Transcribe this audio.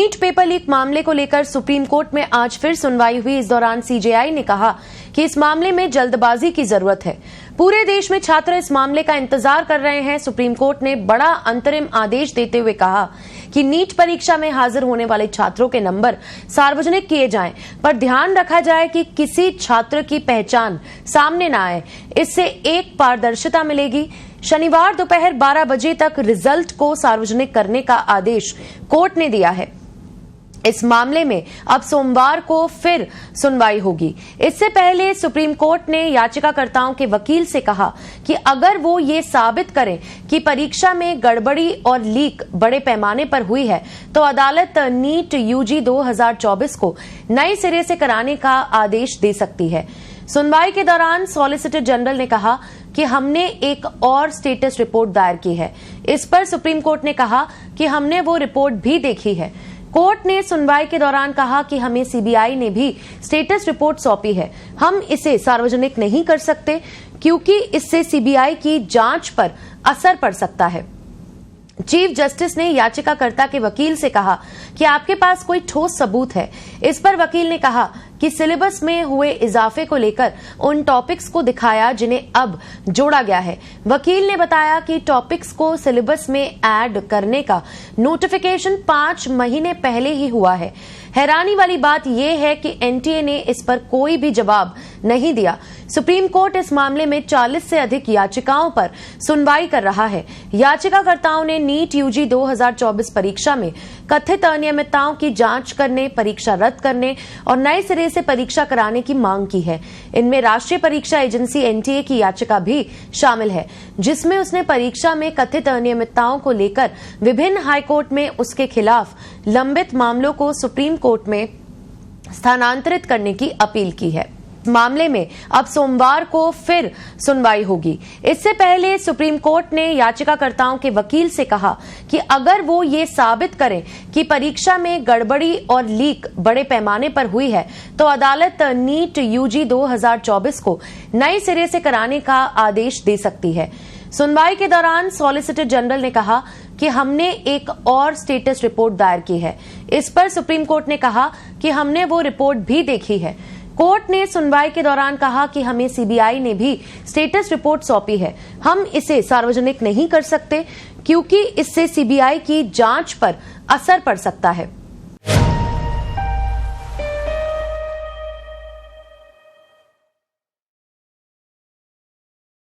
NEET paper leak मामले को लेकर सुप्रीम कोर्ट में आज फिर सुनवाई हुई। इस दौरान सीजेआई ने कहा कि इस मामले में जल्दबाजी की जरूरत है। पूरे देश में छात्र इस मामले का इंतजार कर रहे हैं। सुप्रीम कोर्ट ने बड़ा अंतरिम आदेश देते हुए कहा कि नीट परीक्षा में हाजिर होने वाले छात्रों के नंबर सार्वजनिक किए जाएं, पर ध्यान रखा जाए कि किसी छात्र की पहचान सामने न आए। इससे एक पारदर्शिता मिलेगी। शनिवार दोपहर 12 बजे तक रिजल्ट को सार्वजनिक करने का आदेश कोर्ट ने दिया है। इस मामले में अब सोमवार को फिर सुनवाई होगी। इससे पहले सुप्रीम कोर्ट ने याचिकाकर्ताओं के वकील से कहा कि अगर वो ये साबित करें कि परीक्षा में गड़बड़ी और लीक बड़े पैमाने पर हुई है, तो अदालत नीट यूजी 2024 को नए सिरे से कराने का आदेश दे सकती है। सुनवाई के दौरान सॉलिसिटर जनरल ने कहा कि हमने एक और स्टेटस रिपोर्ट दायर की है। इस पर सुप्रीम कोर्ट ने कहा कि हमने वो रिपोर्ट भी देखी है। कोर्ट ने सुनवाई के दौरान कहा कि हमें सीबीआई ने भी स्टेटस रिपोर्ट सौंपी है। हम इसे सार्वजनिक नहीं कर सकते क्योंकि इससे सीबीआई की जांच पर असर पड़ सकता है। चीफ जस्टिस ने याचिकाकर्ता के वकील से कहा कि आपके पास कोई ठोस सबूत है। इस पर वकील ने कहा कि सिलेबस में हुए इजाफे को लेकर उन टॉपिक्स को दिखाया जिन्हें अब जोड़ा गया है। वकील ने बताया कि टॉपिक्स को सिलेबस में ऐड करने का नोटिफिकेशन 5 महीने पहले ही हुआ है। हैरानी वाली बात यह है कि एनटीए ने इस पर कोई भी जवाब नहीं दिया। सुप्रीम कोर्ट इस मामले में 40 से अधिक याचिकाओं पर सुनवाई कर रहा है। याचिकाकर्ताओं ने नीट यूजी 2024 परीक्षा में कथित अनियमितताओं की जांच करने, परीक्षा रद्द करने और नए सिरे से परीक्षा कराने की मांग की है। इनमें राष्ट्रीय परीक्षा एजेंसी एनटीए की याचिका भी शामिल है, जिसमें उसने परीक्षा में कथित अनियमितताओं को लेकर विभिन्न हाईकोर्ट में उसके खिलाफ लंबित मामलों को सुप्रीम कोर्ट में स्थानांतरित करने की अपील की है। मामले में अब सोमवार को फिर सुनवाई होगी। इससे पहले सुप्रीम कोर्ट ने याचिकाकर्ताओं के वकील से कहा कि अगर वो ये साबित करें कि परीक्षा में गड़बड़ी और लीक बड़े पैमाने पर हुई है, तो अदालत नीट यूजी 2024 को नए सिरे से कराने का आदेश दे सकती है। सुनवाई के दौरान सॉलिसिटर जनरल ने कहा कि हमने एक और स्टेटस रिपोर्ट दायर की है। इस पर सुप्रीम कोर्ट ने कहा कि हमने वो रिपोर्ट भी देखी है। कोर्ट ने सुनवाई के दौरान कहा कि हमें सीबीआई ने भी स्टेटस रिपोर्ट सौंपी है। हम इसे सार्वजनिक नहीं कर सकते क्योंकि इससे सीबीआई की जांच पर असर पड़ सकता है।